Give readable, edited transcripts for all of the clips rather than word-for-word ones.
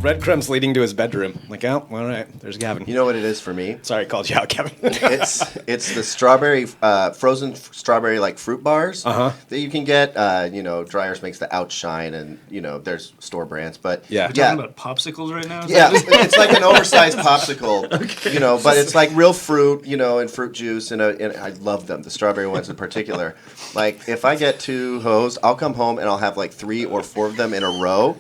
breadcrumbs leading to his bedroom. Like, oh, all right, there's Gavin. You know what it is for me? Sorry, I called you out, Kevin. It's the strawberry, frozen strawberry like fruit bars that you can get. Dryers makes the Outshine, and there's store brands, but yeah. We're talking about popsicles right now. Yeah, it's like an oversized popsicle, but it's like real fruit, and fruit juice, and I love them, the strawberry ones in particular. Like if I get 2 hose, I'll come home and I'll have like 3 or 4 of them in a row,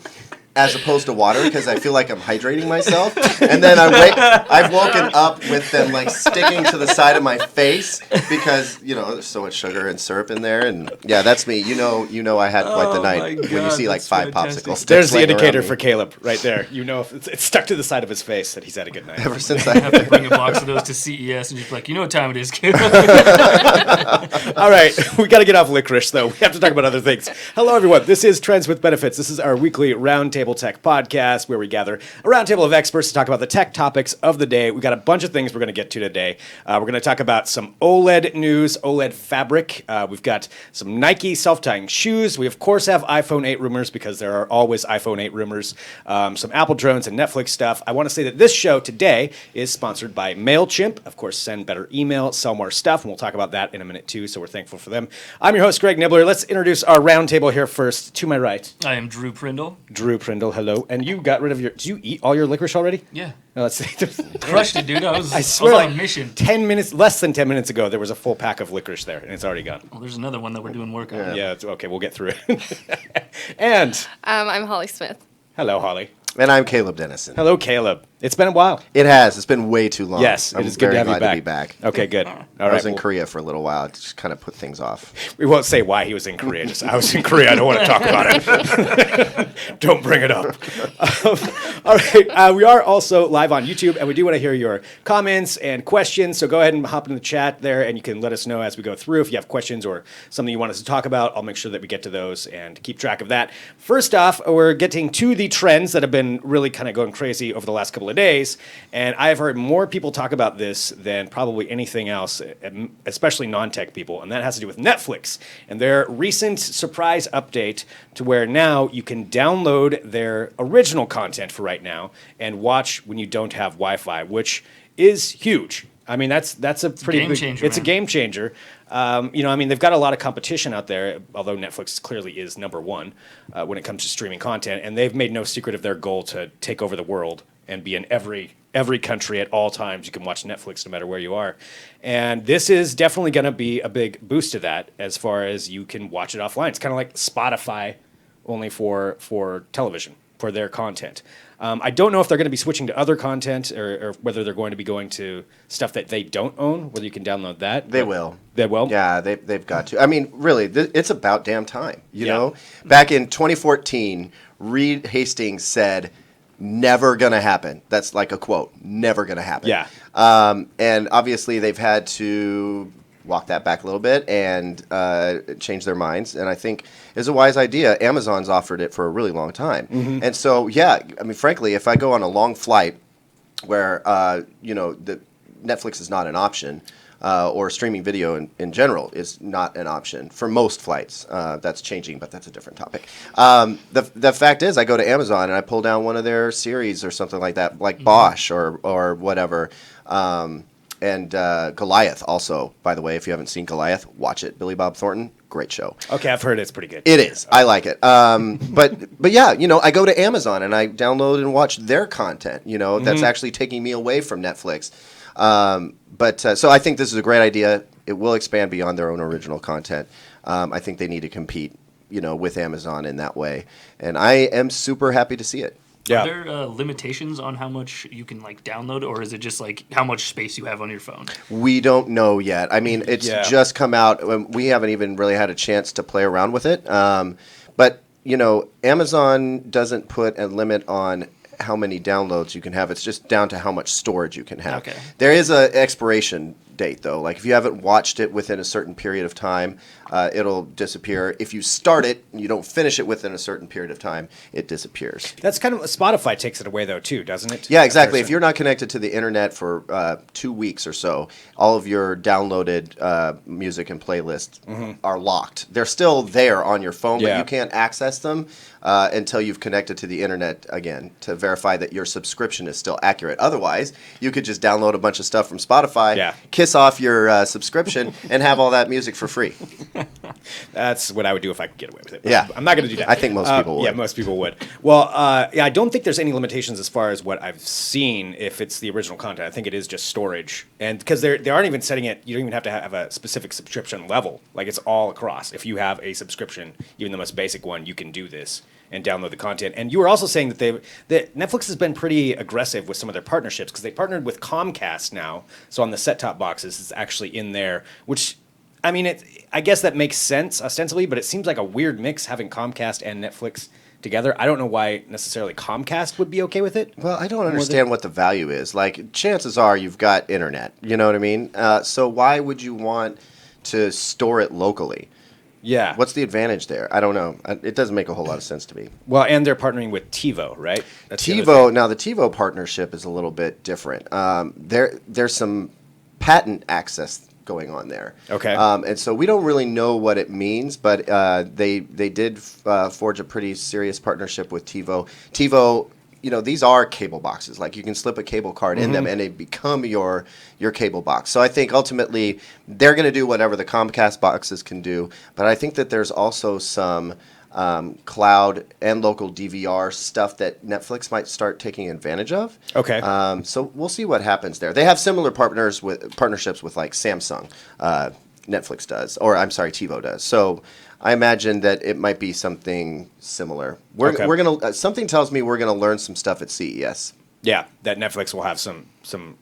as opposed to water, because I feel like I'm hydrating myself. And then I've woken up with them like sticking to the side of my face because there's so much sugar and syrup in there. And yeah, that's me. I had quite the night when you see like 5 popsicle sticks. There's the indicator for Caleb right there. If it's stuck to the side of his face that he's had a good night. Ever since I have to bring a box of those to CES and just be like, what time it is, Caleb? All right, we got to get off licorice though. We have to talk about other things. Hello everyone. This is Trends with Benefits. This is our weekly roundtable tech podcast where we gather a roundtable of experts to talk about the tech topics of the day. We got a bunch of things we're going to get to today. We're going to talk about some OLED news, OLED Fabric. We've got some Nike self-tying shoes. We of course have iPhone 8 rumors because there are always iPhone 8 rumors. Some Apple drones and Netflix stuff. I want to say that this show today is sponsored by MailChimp. Of course, send better email, sell more stuff, and we'll talk about that in a minute too. So we're thankful for them. I'm your host, Greg Nibler. Let's introduce our roundtable here first. To my right, I am Drew Prindle. Drew Prindle, hello. And you got rid of did you eat all your licorice already? Yeah. No, let's see. Crushed it, dude. I swear, was on a mission. Less than 10 minutes ago, there was a full pack of licorice there, and it's already gone. Well, there's another one that we're doing work on. Yeah, it's okay. We'll get through it. And I'm Holly Smith. hello, Holly. And I'm Caleb Denison. Hello, Caleb. It's been a while. It has. It's been way too long. Yes, it is good to have you back. To be back. Okay, good. All right. I was in Korea for a little while. Just kind of put things off. We won't say why he was in Korea. Just, I was in Korea. I don't want to talk about it. Don't bring it up. All right. We are also live on YouTube, and we do want to hear your comments and questions. So go ahead and hop in the chat there, and you can let us know as we go through. If you have questions or something you want us to talk about, I'll make sure that we get to those and keep track of that. First off, we're getting to the trends that have been really kind of going crazy over the last couple of days. And I have heard more people talk about this than probably anything else, especially non-tech people, and that has to do with Netflix and their recent surprise update to where now you can download their original content for right now and watch when you don't have Wi-Fi, which is huge. I mean, that's a pretty game changer. It's a game changer. They've got a lot of competition out there, although Netflix clearly is number one when it comes to streaming content, and they've made no secret of their goal to take over the world and be in every country at all times. You can watch Netflix no matter where you are. And this is definitely going to be a big boost to that as far as you can watch it offline. It's kind of like Spotify, only for television, for their content. I don't know if they're going to be switching to other content or whether they're going to be going to stuff that they don't own, whether you can download that. They will. They will? Yeah, they've got to. I mean, really, it's about damn time, you know? Back in 2014, Reed Hastings said, never going to happen. That's like a quote. Never going to happen. Yeah. And obviously, they've had to walk that back a little bit and change their minds. And I think it's a wise idea. Amazon's offered it for a really long time. Mm-hmm. And so, yeah, I mean, frankly, if I go on a long flight where, the Netflix is not an option, or streaming video in general is not an option for most flights. That's changing, but that's a different topic. The fact is, I go to Amazon and I pull down one of their series or something like that, like Bosch or whatever. And Goliath also, by the way, if you haven't seen Goliath, watch it. Billy Bob Thornton, great show. Okay, I've heard it's pretty good. It is. I like it. But yeah, I go to Amazon and I download and watch their content, that's actually taking me away from Netflix. So I think this is a great idea. It will expand beyond their own original content. I think they need to compete, with Amazon in that way. And I am super happy to see it. Yeah. Are there limitations on how much you can download, or is it just how much space you have on your phone? We don't know yet. I mean, it's just come out. We haven't even really had a chance to play around with it. But Amazon doesn't put a limit on how many downloads you can have. It's just down to how much storage you can have. Okay. There is an expiration date, though. Like, if you haven't watched it within a certain period of time, it'll disappear. If you start it and you don't finish it within a certain period of time, it disappears. That's kind of Spotify takes it away though too, doesn't it? Yeah, exactly. If you're not connected to the internet for 2 weeks or so, all of your downloaded music and playlists are locked. They're still there on your phone, but you can't access them until you've connected to the internet again to verify that your subscription is still accurate. Otherwise, you could just download a bunch of stuff from Spotify, kiss off your subscription, and have all that music for free. That's what I would do if I could get away with it. Yeah. I'm not going to do that. I think most people would. Yeah, most people would. Well, I don't think there's any limitations as far as what I've seen if it's the original content. I think it is just storage. And because they aren't even setting it, you don't even have to have a specific subscription level. Like, it's all across. If you have a subscription, even the most basic one, you can do this and download the content. And you were also saying that Netflix has been pretty aggressive with some of their partnerships because they partnered with Comcast now. So on the set-top boxes, it's actually in there, which, I mean, I guess that makes sense ostensibly, but it seems like a weird mix having Comcast and Netflix together. I don't know why necessarily Comcast would be okay with it. Well, I don't understand what the value is. Like, chances are you've got internet. You know what I mean? So why would you want to store it locally? Yeah. What's the advantage there? I don't know. It doesn't make a whole lot of sense to me. Well, and they're partnering with TiVo, right? That's the other TiVo, thing. now the TiVo partnership is a little bit different. There's some patent access going on there. Okay. And so we don't really know what it means, but they did forge a pretty serious partnership with TiVo. TiVo, you know, these are cable boxes. Like, you can slip a cable card in them and they become your cable box. So I think ultimately they're going to do whatever the Comcast boxes can do, but I think that there's also some cloud and local DVR stuff that Netflix might start taking advantage of. Okay. So we'll see what happens there. They have similar partnerships with like Samsung, Netflix does, or I'm sorry, TiVo does. So I imagine that it might be something similar. We're gonna something tells me we're gonna learn some stuff at CES. Yeah, that Netflix will have some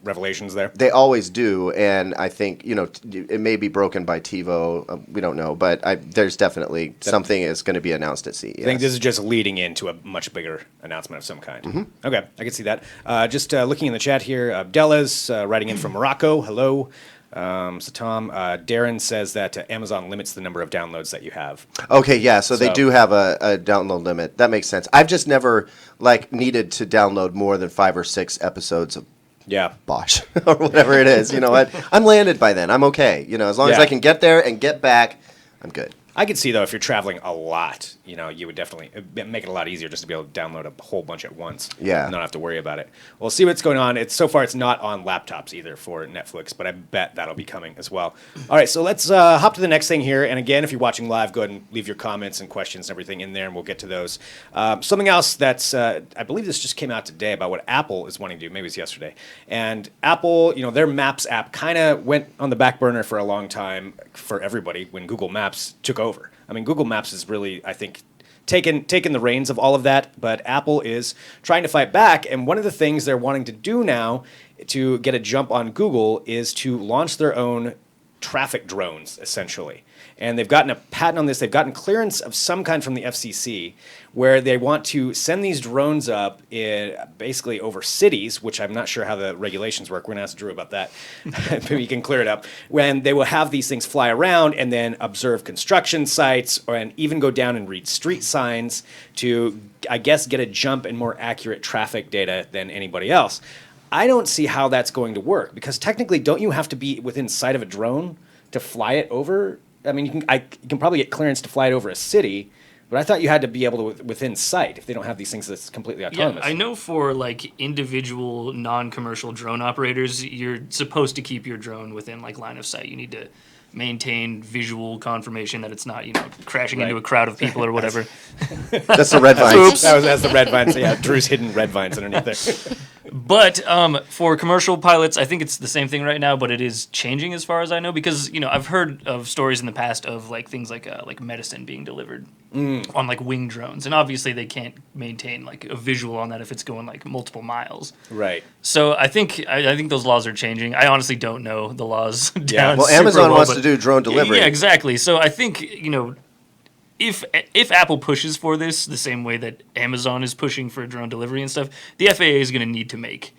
revelations there. They always do, and I think, you know, it may be broken by TiVo. We don't know, but there's definitely something is going to be announced at CES. I think this is just leading into a much bigger announcement of some kind. Okay, I can see that. Just looking in the chat here, Abdella's writing in from Morocco. Hello. So Tom, Darren says that Amazon limits the number of downloads that you have. Okay, yeah, so they do have a download limit. That makes sense. I've just never needed to download more than 5 or 6 episodes of Bosch or whatever it is. You know what? I'm landed by then. I'm okay. You know, as long as I can get there and get back, I'm good. I could see, though, if you're traveling a lot, you know, you would definitely make it a lot easier just to be able to download a whole bunch at once. Yeah. And not have to worry about it. We'll see what's going on. So far, it's not on laptops either for Netflix, but I bet that'll be coming as well. All right, so let's hop to the next thing here. And again, if you're watching live, go ahead and leave your comments and questions and everything in there, and we'll get to those. Something else that's, I believe this just came out today about what Apple is wanting to do. Maybe it was yesterday. And Apple, you know, their Maps app kind of went on the back burner for a long time for everybody when Google Maps took over. I mean, Google Maps is really, I think, taken the reins of all of that, but Apple is trying to fight back, and one of the things they're wanting to do now to get a jump on Google is to launch their own traffic drones, essentially. And they've gotten a patent on this. They've gotten clearance of some kind from the FCC where they want to send these drones up basically over cities, which I'm not sure how the regulations work. We're going to ask Drew about that. Maybe you can clear it up. When they will have these things fly around and then observe construction sites and even go down and read street signs to, I guess, get a jump in more accurate traffic data than anybody else. I don't see how that's going to work because technically, don't you have to be within sight of a drone to fly it over? I mean, you can probably get clearance to fly it over a city, but I thought you had to be able to within sight if they don't have these things that's completely autonomous. Yeah, I know for individual non-commercial drone operators, you're supposed to keep your drone within line of sight. You need to maintain visual confirmation that it's not, crashing into a crowd of people or whatever. That's the red vines. That's the red vines. Yeah, Drew's hidden red vines underneath there. But for commercial pilots, I think it's the same thing right now, but it is changing as far as I know because, I've heard of stories in the past of things like medicine being delivered on wing drones. And obviously they can't maintain a visual on that if it's going multiple miles. Right. So I think those laws are changing. I honestly don't know the laws down Well, super Amazon well, wants but to do drone delivery. Yeah, exactly. So I think, if Apple pushes for this the same way that Amazon is pushing for drone delivery and stuff, the FAA is going to need to make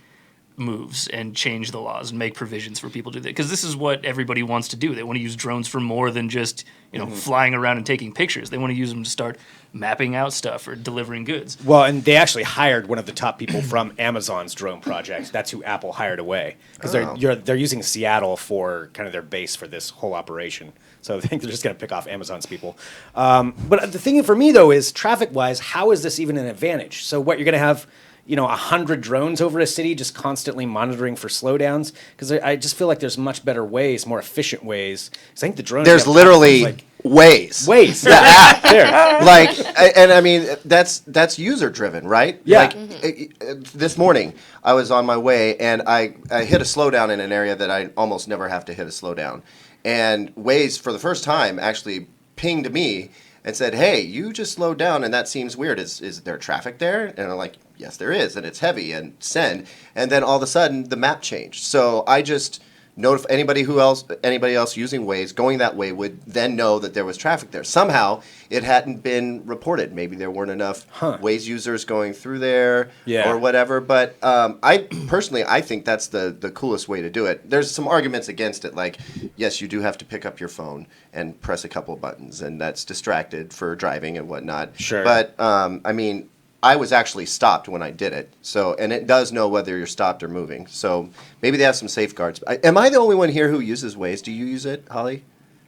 moves and change the laws and make provisions for people to do that, because this is what everybody wants to do. They want to use drones for more than just flying around and taking pictures. They want to use them to start mapping out stuff or delivering goods. Well, and they actually hired one of the top people from Amazon's drone project. That's who Apple hired away, because they're using Seattle for kind of their base for this whole operation. So I think they're just going to pick off Amazon's people. But the thing for me, though, is traffic-wise, how is this even an advantage? So what, you're going to have 100 drones over a city just constantly monitoring for slowdowns? Because I just feel like there's much better ways, more efficient ways. Because I think the drones... There's literally ways. Ways. The app. There. And I mean, that's user-driven, right? Yeah. This morning, I was on my way, and I hit a slowdown in an area that I almost never have to hit a slowdown. And Waze, for the first time, actually pinged me and said, hey, you just slowed down, and that seems weird. Is there traffic there? And I'm like, yes, there is, and it's heavy, and send. And then all of a sudden, the map changed. So I just notify anybody else using Waze going that way would then know that there was traffic there. Somehow, it hadn't been reported. Maybe there weren't enough Waze users going through there or whatever. But I think that's the coolest way to do it. There's some arguments against it, like, yes, you do have to pick up your phone and press a couple buttons, and that's distracted for driving and whatnot. Sure. But, I mean, I was actually stopped when I did it. And it does know whether you're stopped or moving. So maybe they have some safeguards. Am I the only one here who uses Waze? Do you use it, Holly?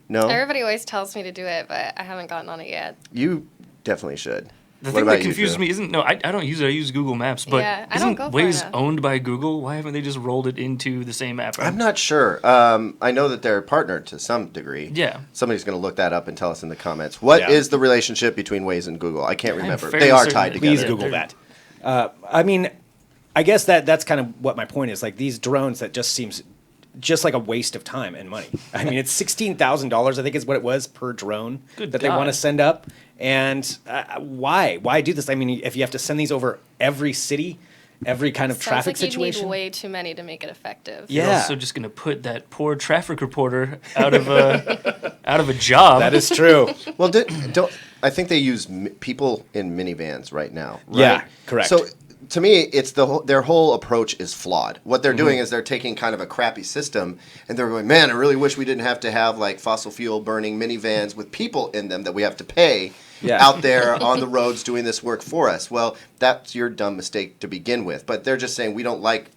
No? Everybody always tells me to do it, but I haven't gotten on it yet. You definitely should. The thing that confuses me isn't, I don't use it, I use Google Maps, but I don't go isn't far Waze enough. owned by Google? Why haven't they just rolled it into the same app? I'm not sure. I know that they're partnered to some degree. Yeah. Somebody's going to look that up and tell us in the comments. What is the relationship between Waze and Google? I can't remember. They are tied together. Please Google that. I mean, I guess that's kind of what my point is. Like, these drones that just seems just like a waste of time and money. I mean, it's $16,000, I think is what it was per drone they want to send up. And why do this? I mean, if you have to send these over every city, every kind of traffic situation. You need way too many to make it effective. You're also just going to put that poor traffic reporter out of a job. That is true. Well, I think they use people in minivans right now. Right? Yeah, correct. So to me, it's their whole approach is flawed. What they're doing is they're taking kind of a crappy system and they're going, man, I really wish we didn't have to have like fossil fuel burning minivans with people in them that we have to pay out there on the roads doing this work for us. Well, that's your dumb mistake to begin with. But they're just saying we don't like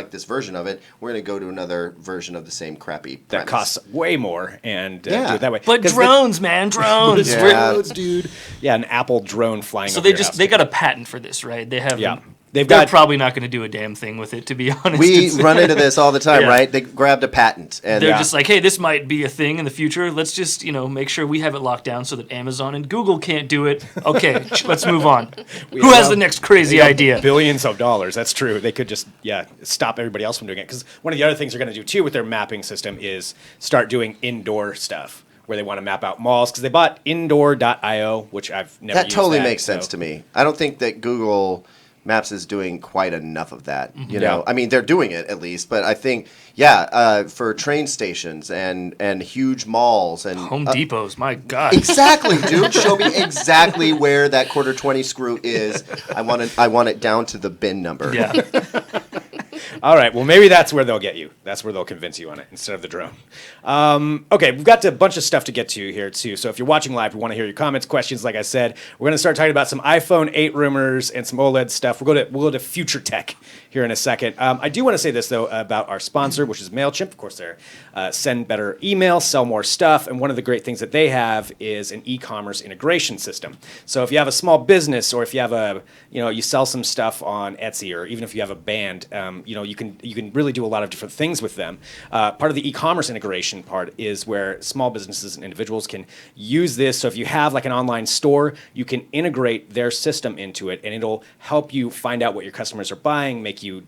this version of it. We're going to go to another version of the same crappy premise. That costs way more and do it that way. But drones, man, drones. Drones, dude. Yeah, an Apple drone flying over your house. They got a patent for this, right? They have. Yeah. They're probably not going to do a damn thing with it, to be honest. We run into this all the time, right? They grabbed a patent. And they're just like, hey, this might be a thing in the future. Let's just, make sure we have it locked down so that Amazon and Google can't do it. Okay, let's move on. Who has the next crazy idea? Billions of dollars. That's true. They could just, stop everybody else from doing it. Because one of the other things they're going to do, too, with their mapping system is start doing indoor stuff, where they want to map out malls. Because they bought indoor.io, which I've never used. That totally makes sense to me. I don't think that Google Maps is doing quite enough of that. You know, I mean, they're doing it at least, but I think, for train stations and huge malls and Home Depots, my God. Exactly, dude. Show me exactly where that quarter 20 screw is. I want it down to the bin number. Yeah. All right. Well, maybe that's where they'll get you. That's where they'll convince you on it instead of the drone. Okay. We've got a bunch of stuff to get to here, too. So if you're watching live, we want to hear your comments, questions. Like I said, we're going to start talking about some iPhone 8 rumors and some OLED stuff. We'll go to future tech here in a second. I do want to say this, though, about our sponsor, which is MailChimp. Of course, they're send better email, sell more stuff. And one of the great things that they have is an e-commerce integration system. So if you have a small business, or if you have you sell some stuff on Etsy, or even if you have a band, you can really do a lot of different things with them. Part of the e-commerce integration part is where small businesses and individuals can use this. So if you have like an online store, you can integrate their system into it, and it'll help you find out what your customers are buying, make you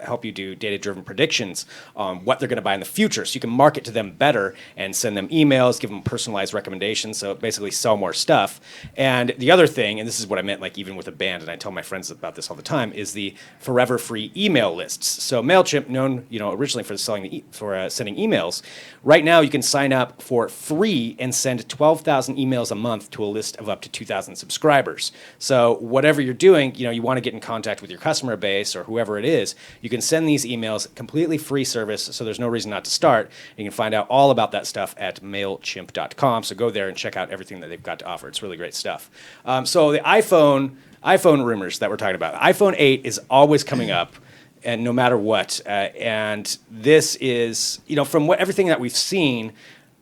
help you do data-driven predictions on what they're going to buy in the future. So you can market to them better and send them emails, give them personalized recommendations. So basically sell more stuff. And the other thing, and this is what I meant, like even with a band, and I tell my friends about this all the time, is the forever free email lists. So MailChimp, known originally for sending emails, right now you can sign up for free and send 12,000 emails a month to a list of up to 2,000 subscribers. So whatever you're doing, you want to get in contact with your customer base or whoever it is, you can send these emails, completely free service, so there's no reason not to start. You can find out all about that stuff at MailChimp.com. So go there and check out everything that they've got to offer. It's really great stuff. So the iPhone rumors that we're talking about. iPhone 8 is always coming up, and no matter what. And this is, from everything that we've seen,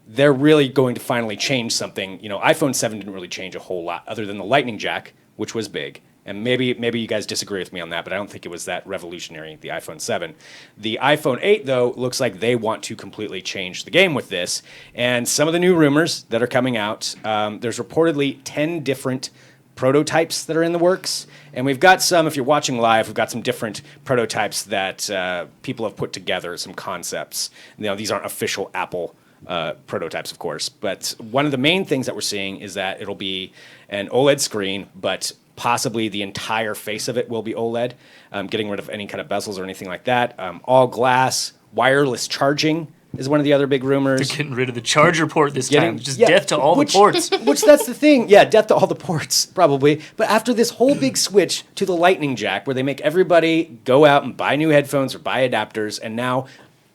they're really going to finally change something. iPhone 7 didn't really change a whole lot, other than the Lightning jack, which was big. And maybe you guys disagree with me on that, but I don't think it was that revolutionary, the iPhone 7. The iPhone 8, though, looks like they want to completely change the game with this. And some of the new rumors that are coming out, there's reportedly 10 different prototypes that are in the works. And we've got some, if you're watching live, we've got some different prototypes that people have put together, some concepts. These aren't official Apple prototypes, of course. But one of the main things that we're seeing is that it'll be an OLED screen, but possibly the entire face of it will be OLED, getting rid of any kind of bezels or anything like that. All glass, wireless charging is one of the other big rumors. They're getting rid of the charger port this time. Just death to all the ports. Which that's the thing. Yeah, death to all the ports, probably. But after this whole big switch to the Lightning jack, where they make everybody go out and buy new headphones or buy adapters, and now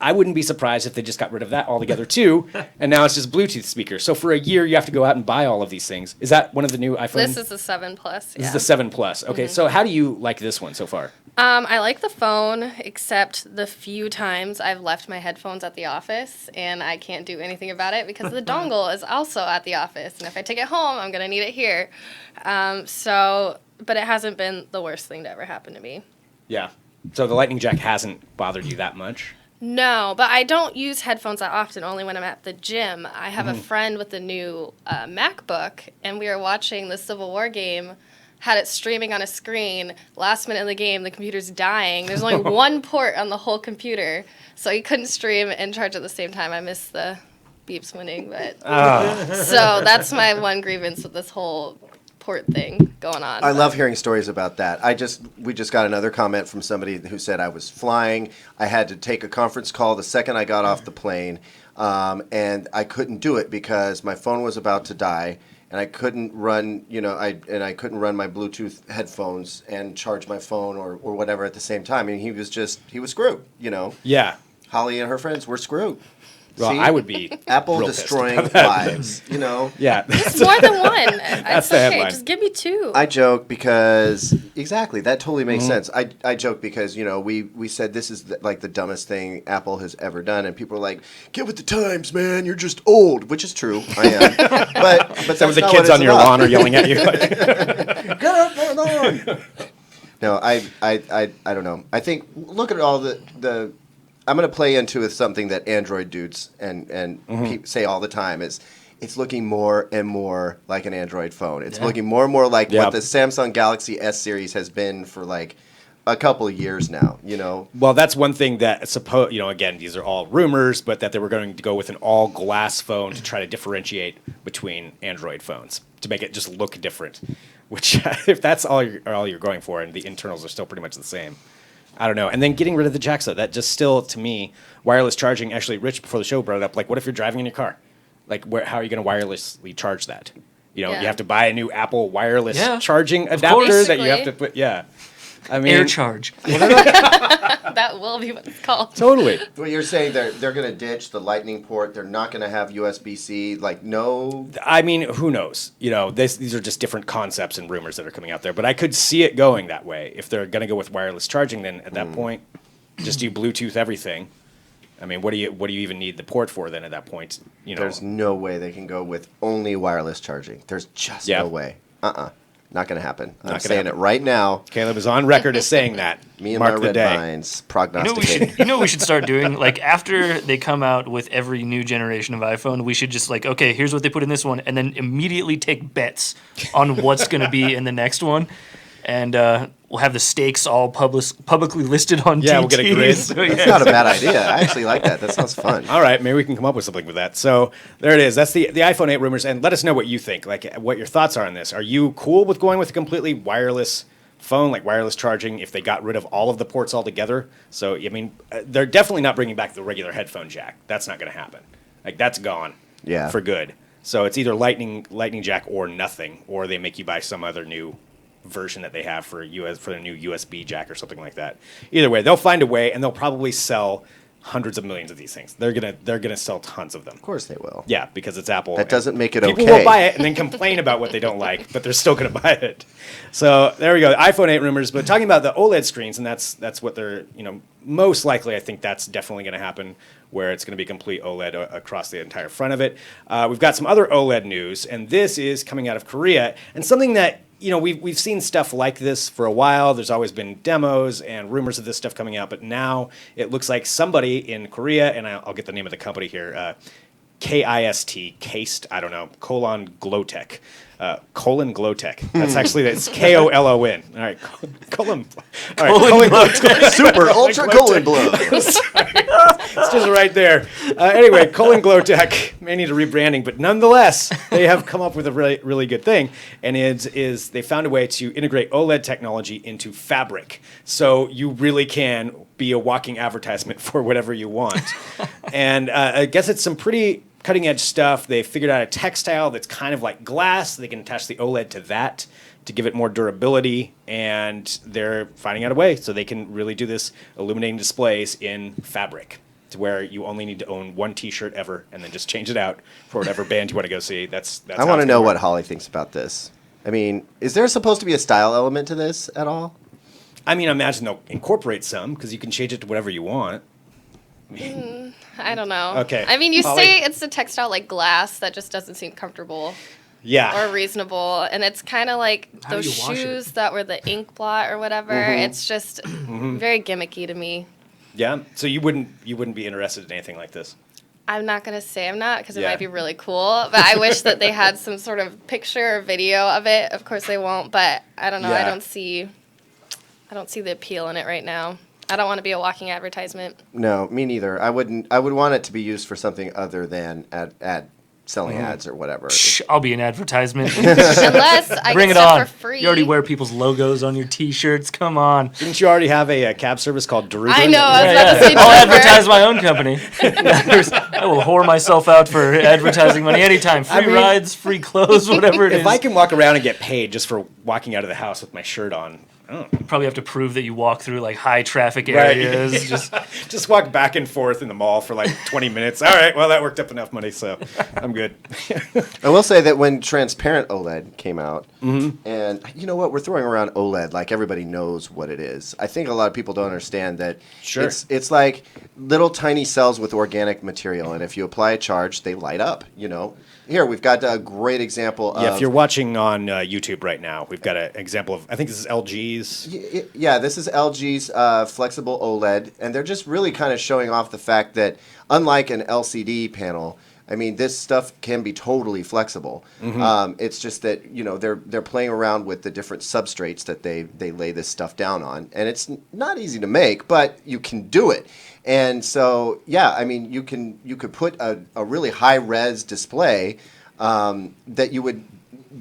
I wouldn't be surprised if they just got rid of that altogether too, and now it's just Bluetooth speakers. So for a year, you have to go out and buy all of these things. Is that one of the new iPhone? This is the 7 Plus. This is the 7 Plus. Okay, so how do you like this one so far? I like the phone, except the few times I've left my headphones at the office, and I can't do anything about it because the dongle is also at the office, and if I take it home, I'm going to need it here. But it hasn't been the worst thing to ever happen to me. Yeah. So the Lightning jack hasn't bothered you that much? No, but I don't use headphones that often, only when I'm at the gym. I have a friend with a new MacBook, and we were watching the Civil War game, had it streaming on a screen. Last minute of the game, the computer's dying. There's only one port on the whole computer, so he couldn't stream and charge at the same time. I missed the beeps winning, but so that's my one grievance with this whole port thing going on. I love hearing stories about that. We just got another comment from somebody who said I was flying. I had to take a conference call the second I got off the plane, and I couldn't do it because my phone was about to die. And I couldn't run, I couldn't run my Bluetooth headphones and charge my phone or whatever at the same time. I mean, he was screwed, Yeah. Holly and her friends were screwed. Well, See? I would be Apple real destroying lives, Yeah. It's more than one. That's It's the okay. headline. Just give me two. I joke because exactly that totally makes sense. I joke because we said this is like the dumbest thing Apple has ever done, and people are like, "Get with the times, man. You're just old," which is true. I am, but Some of the that's not kids what on it's your about. lawn are yelling at you. Get up and on. No, I don't know. I think look at all the. I'm going to play into with something that Android dudes and say all the time is it's looking more and more like an Android phone. It's looking more and more like what the Samsung Galaxy S series has been for like a couple of years now, Well, that's one thing that again, these are all rumors, but that they were going to go with an all glass phone to try to differentiate between Android phones to make it just look different. Which, if that's all you're going for, and the internals are still pretty much the same, I don't know. And then getting rid of the jacks, though, that just still, to me, wireless charging. Actually, Rich before the show brought it up. Like, what if you're driving in your car? Like, how are you going to wirelessly charge that? You have to buy a new Apple wireless charging adapter that you have to put. Yeah. I mean, Air charge. That will be what it's called. Totally. Well, you're saying they're going to ditch the Lightning port. They're not going to have USB-C. Like, no. I mean, who knows? These are just different concepts and rumors that are coming out there. But I could see it going that way. If they're going to go with wireless charging, then at that point, just do Bluetooth everything. I mean, what do you even need the port for then at that point? There's no way they can go with only wireless charging. There's just no way. Not going to happen. I'm saying it right now. Caleb is on record as saying that. Me and Mark my the red day. minds prognosticating. You know what we should start doing? Like, after they come out with every new generation of iPhone, we should just like, okay, here's what they put in this one, and then immediately take bets on what's going to be in the next one. And we'll have the stakes all publicly listed on TT. Yeah, we'll get a grid. So, That's not a bad idea. I actually like that. That sounds fun. All right, maybe we can come up with something with that. So there it is. That's the iPhone 8 rumors, and let us know what you think, like what your thoughts are on this. Are you cool with going with a completely wireless phone, like wireless charging, if they got rid of all of the ports altogether. So, I mean, they're definitely not bringing back the regular headphone jack. That's not going to happen. Like, that's gone for good. So it's either lightning jack or nothing, or they make you buy some other new version that they have for the new USB jack or something like that. Either way, they'll find a way, and they'll probably sell hundreds of millions of these things. They're gonna sell tons of them. Of course they will. Yeah, because it's Apple. That doesn't make it People will buy it and then complain about what they don't like, but they're still gonna buy it. So there we go. iPhone 8 rumors, but talking about the OLED screens, and that's what they're most likely. I think that's definitely gonna happen, where it's gonna be complete OLED across the entire front of it. We've got some other OLED news, and this is coming out of Korea, and something that we've seen stuff like this for a while. There's always been demos and rumors of this stuff coming out, but now it looks like somebody in Korea, and I'll get the name of the company here, KIST, I don't know, Glowtech. Glowtech. That's actually, it's KOLON. All right, Colon Glowtech. Super ultra colon blow. It's just right there. Anyway, Colon Glowtech may need a rebranding, but nonetheless, they have come up with a really, really good thing, and is they found a way to integrate OLED technology into Fabric, so you really can be a walking advertisement for whatever you want. And I guess it's some pretty cutting edge stuff. They figured out a textile that's kind of like glass. They can attach the OLED to that to give it more durability, and they're finding out a way so they can really do this illuminating displays in Fabric, to where you only need to own one T-shirt ever and then just change it out for whatever band you want to go see. That's I want to know what Holly thinks about this. I mean, is there supposed to be a style element to this at all? I mean, I imagine they'll incorporate some, because you can change it to whatever you want. I don't know. Okay. I mean, you Holly? say it's a textile like glass. That just doesn't seem comfortable Yeah. or reasonable. And it's kind of like How do those you wash shoes that were the ink blot or whatever. It's just very gimmicky to me. Yeah. So you wouldn't be interested in anything like this. I'm not going to say I'm not, because it Yeah. might be really cool. But I wish that they had some sort of picture or video of it. Of course they won't. But I don't know. Yeah. I don't see the appeal in it right now. I don't want to be a walking advertisement. No, me neither. I would want it to be used for something other than selling ads or whatever. Shh, I'll be an advertisement. Unless I Bring get it stuff on. for free. You already wear people's logos on your T-shirts. Come on. Didn't you already have a cab service called Daruga? I know. I was about to say I'll Denver. advertise my own company. I will whore myself out for advertising money anytime. Free rides, free clothes, whatever it is. If I can walk around and get paid just for walking out of the house with my shirt on, You probably have to prove that you walk through like high traffic Right. areas. just walk back and forth in the mall for like 20 minutes. All right, well, that worked up enough money, so I'm good. I will say that when transparent OLED came out, and you know what, we're throwing around OLED like everybody knows what it is. I think a lot of people don't understand that Sure. it's like little tiny cells with organic material, and if you apply a charge, they light up, Here, we've got a great example of... Yeah, if you're watching on YouTube right now, we've got an example of, I think this is LG's. Yeah, this is LG's flexible OLED, and they're just really kind of showing off the fact that, unlike an LCD panel, I mean, this stuff can be totally flexible. It's just that they're playing around with the different substrates that they lay this stuff down on, and it's not easy to make, but you can do it. And so, yeah, I mean, you could put a really high res display that you would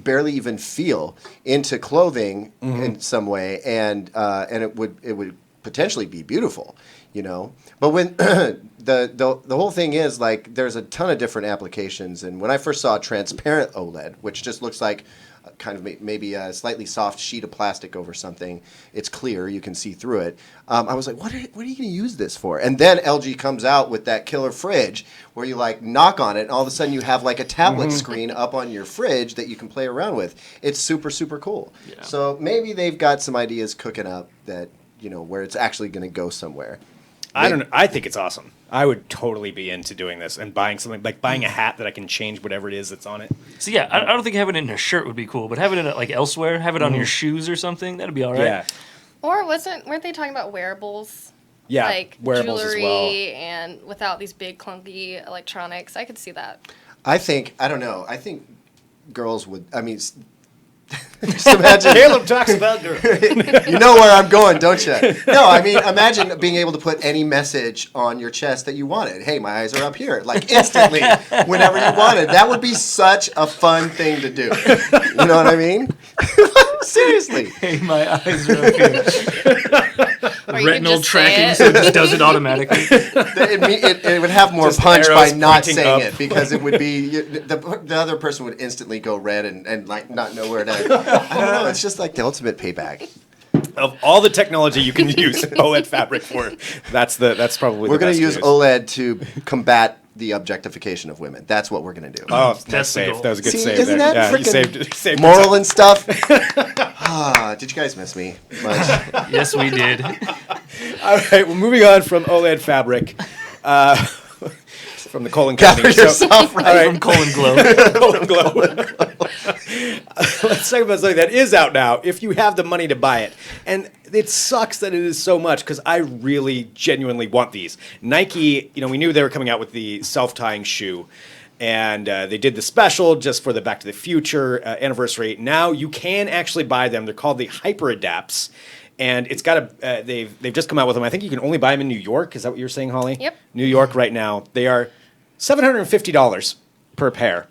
barely even feel into clothing in some way, and it would potentially be beautiful, But when the whole thing is like, there's a ton of different applications, and when I first saw transparent OLED, which just looks like kind of maybe a slightly soft sheet of plastic over something, it's clear, you can see through it. I was like, what are you going to use this for? And then LG comes out with that killer fridge where you like knock on it, and all of a sudden you have like a tablet screen up on your fridge that you can play around with. It's super, super cool. Yeah. So maybe they've got some ideas cooking up that, where it's actually going to go somewhere. I don't know. I think it's awesome. I would totally be into doing this and buying something, like buying a hat that I can change whatever it is that's on it. So yeah, I don't think having it in a shirt would be cool, but having it like elsewhere, have it on your shoes or something, that'd be all right. Yeah. Or weren't they talking about wearables? Yeah, Like wearables jewelry as well. and without these big clunky electronics. I could see that. I don't know. I think girls would, just imagine. Caleb talks about girls. You know where I'm going, don't you? No, I mean, imagine being able to put any message on your chest that you wanted. Hey, my eyes are up here. Like, instantly, whenever you wanted. That would be such a fun thing to do. You know what I mean? Seriously. Hey, my eyes are up here. Or you could Retinal just tracking, say so it. it just does it automatically. It would have more Just punch by arrows not pointing saying up. it because it would be the other person would instantly go red and like not know where to. I don't know. It's just like the ultimate payback. Of all the technology you can use OLED Fabric for, that's probably We're the going best to use use. OLED to combat the objectification of women. That's what we're going to do. Oh, That's nice the save. goal. That was a good See, save isn't there. that Yeah, you frickin' saved Moral and stuff. Did you guys miss me much? Yes, we did. All right, well, moving on from OLED Fabric, from the colon Gather county. yourself right. all right, From Colon Glow. Golden Globe. Let's talk about something that is out now if you have the money to buy it. And it sucks that it is so much because I really genuinely want these. Nike, we knew they were coming out with the self-tying shoe. And they did the special just for the Back to the Future anniversary. Now you can actually buy them. They're called the HyperAdapts. And it's got they've just come out with them. I think you can only buy them in New York. Is that what you're saying, Holly? Yep. New York right now. They are $750 per pair.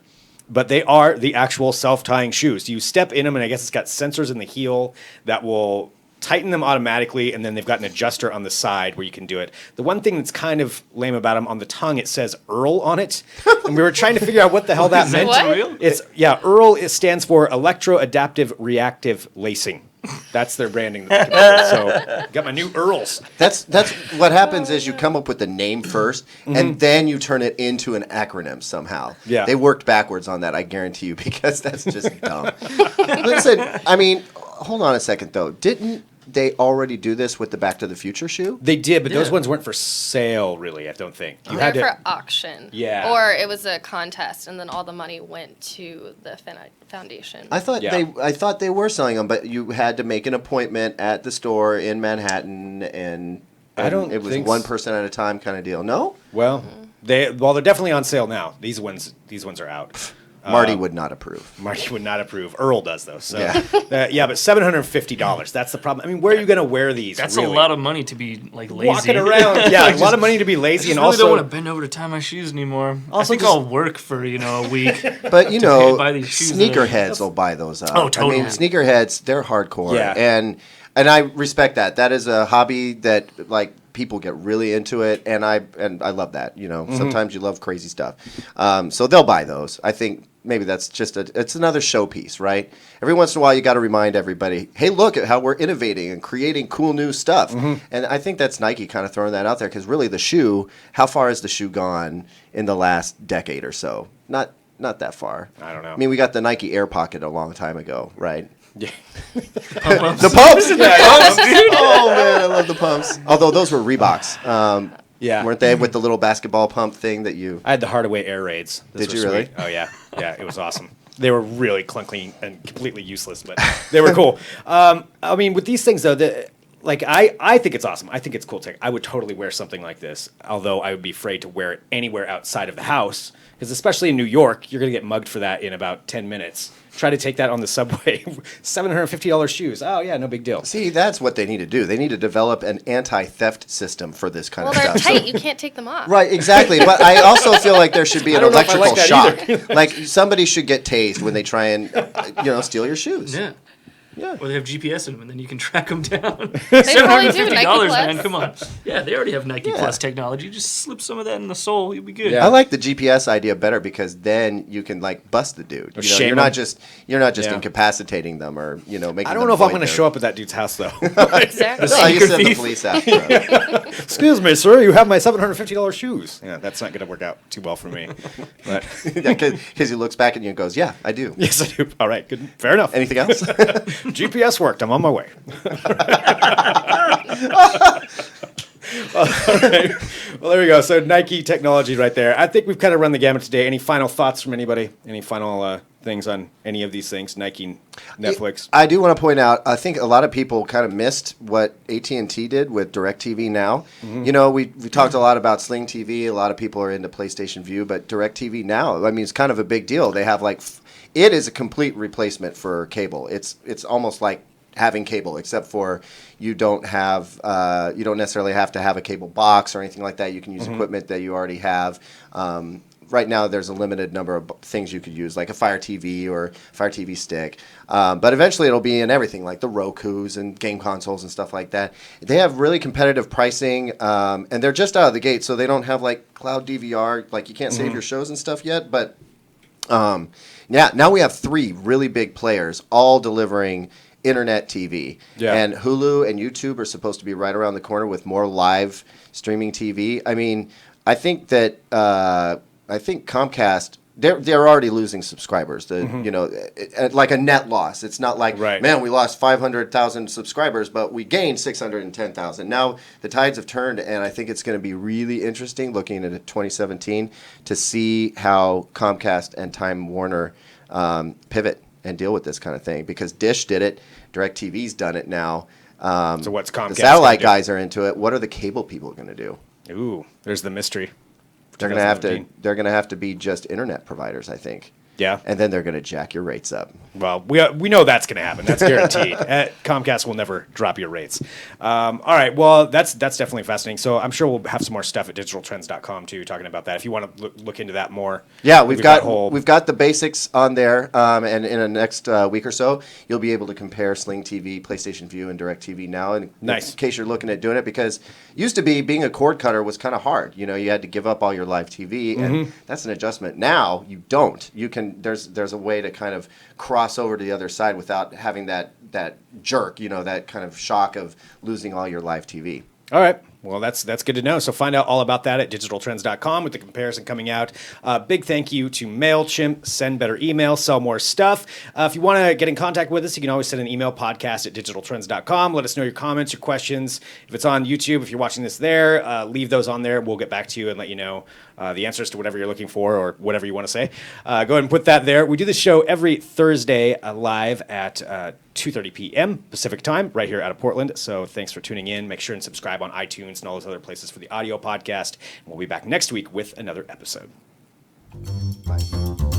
But they are the actual self-tying shoes. You step in them, and I guess it's got sensors in the heel that will tighten them automatically, and then they've got an adjuster on the side where you can do it. The one thing that's kind of lame about them, on the tongue, it says Earl on it. And we were trying to figure out what the hell that Is meant. that What? real? Earl, it stands for Electro-Adaptive Reactive Lacing. That's their branding. So, got my new Earls. That's what happens is you come up with the name first, and then you turn it into an acronym somehow. Yeah. They worked backwards on that, I guarantee you, because that's just dumb. Listen, I mean, hold on a second, though. Didn't they already do this with the Back to the Future shoe? They did, but those Yeah. ones weren't for sale, really, I don't think. You They had were to. for auction. Yeah. Or it was a contest, and then all the money went to the foundation. I thought Yeah. I thought they were selling them, but you had to make an appointment at the store in Manhattan, and I don't it was think one s- person at a time kind of deal. No, Well, they're definitely on sale now. These ones are out. Marty would not approve. Marty would not approve. Earl does though. So Yeah. but $750. That's the problem. I mean, where are you going to wear these? That's really? a lot of money to be like lazy. walking around. Yeah, a lot of money to be I lazy, just and really also don't want to bend over to tie my shoes anymore. Also I think just- I'll work for a week. But buy these shoes sneakerheads will buy those up. Oh, totally. I mean, sneakerheads, they're hardcore. Yeah. And I respect that. That is a hobby that like people get really into it, and I love that. Sometimes you love crazy stuff. So they'll buy those. I think maybe that's just it's another showpiece, right? Every once in a while, you got to remind everybody, hey, look at how we're innovating and creating cool new stuff. And I think that's Nike kind of throwing that out there because really the shoe, how far has the shoe gone in the last decade or so? Not that far. I don't know. I mean, we got the Nike Air Pocket a long time ago, right? Yeah. The pumps! Oh, man, I love the pumps. Although those were Reeboks. Yeah. Weren't they with the little basketball pump thing that you... I had the Hardaway Air Raids. Those Did were you really? sweet. Oh yeah, yeah, it was awesome. They were really clunky and completely useless, but they were cool. I mean, with these things though, I think it's awesome. I think it's cool tech. I would totally wear something like this, although I would be afraid to wear it anywhere outside of the house, because especially in New York, you're gonna get mugged for that in about 10 minutes. Try to take that on the subway. $750 shoes. Oh yeah, no big deal. See, that's what they need to do. They need to develop an anti-theft system for this kind Well, of they're stuff. tight. You can't take them off. Right, exactly. But I also feel like there should be an I don't know if I electrical like that shock. Like somebody should get tased when they try and steal your shoes. Yeah. Yeah. Or they have GPS in them, and then you can track them down. They probably do. Nike $750, Plus. man. Come on. Yeah, they already have Nike Yeah. Plus technology. Just slip some of that in the sole. You'll be good. Yeah. I like the GPS idea better because then you can like bust the dude. shame You're not him. just Yeah. incapacitating them or making. I don't know if I'm gonna show up at that dude's house though. Exactly. No, you Sneaker send the thief. police after him. Excuse me, sir. You have my $750 shoes. Yeah, that's not gonna work out too well for me. But Because he looks back at you and goes, "Yeah, I do." yes, I do. All right, good, fair enough. Anything else? GPS worked. I'm on my way. All right. Well, there we go. So Nike technology right there. I think we've kind of run the gamut today. Any final thoughts from anybody? Any final things on any of these things? Nike, Netflix. I do want to point out. I think a lot of people kind of missed what AT&T did with DirecTV Now. We talked a lot about Sling TV. A lot of people are into PlayStation View, but DirecTV Now. I mean, it's kind of a big deal. They have it is a complete replacement for cable. It's almost like having cable, except for you don't necessarily have to have a cable box or anything like that. You can use equipment that you already have. right now there's a limited number of things you could use, like a Fire TV or Fire TV stick. But eventually it'll be in everything, like the Rokus and game consoles and stuff like that. They have really competitive pricing, and they're just out of the gate, so they don't have like cloud DVR, like you can't save your shows and stuff yet. But now we have 3 really big players all delivering internet TV. Yeah. And Hulu and YouTube are supposed to be right around the corner with more live streaming TV. I mean, I think that I think Comcast, they're already losing subscribers. Like a net loss. It's not like, man, we lost 500,000 subscribers, but we gained 610,000. Now the tides have turned, and I think it's going to be really interesting looking at 2017 to see how Comcast and Time Warner pivot and deal with this kind of thing, because Dish did it, DirecTV's done it now. So what's Comcast? The satellite guys are into it. What are the cable people going to do? Ooh, there's the mystery. They're gonna have to be just internet providers, I think. Yeah. And then they're gonna jack your rates up. Well, we know that's going to happen. That's guaranteed. Comcast will never drop your rates. All right. Well, that's definitely fascinating. So I'm sure we'll have some more stuff at digitaltrends.com too, talking about that. If you want to look into that more. Yeah, we've got the basics on there, and in the next week or so, you'll be able to compare Sling TV, PlayStation Vue, and DirecTV Now. And nice. In case you're looking at doing it, because used to be being a cord cutter was kind of hard. You know, you had to give up all your live TV, and that's an adjustment. Now you don't. You can. There's a way to kind of cross over to the other side without having that jerk, that kind of shock of losing all your live TV. All right. Well, that's good to know. So find out all about that at digitaltrends.com with the comparison coming out. Big thank you to MailChimp. Send better email, sell more stuff. If you want to get in contact with us, you can always send an email, podcast@digitaltrends.com. Let us know your comments, your questions. If it's on YouTube, if you're watching this there, leave those on there. We'll get back to you and let you know the answers to whatever you're looking for or whatever you want to say. Go ahead and put that there. We do the show every Thursday live at 2:30 p.m. Pacific time right here out of Portland. So thanks for tuning in. Make sure and subscribe on iTunes and all those other places for the audio podcast. And we'll be back next week with another episode. Bye.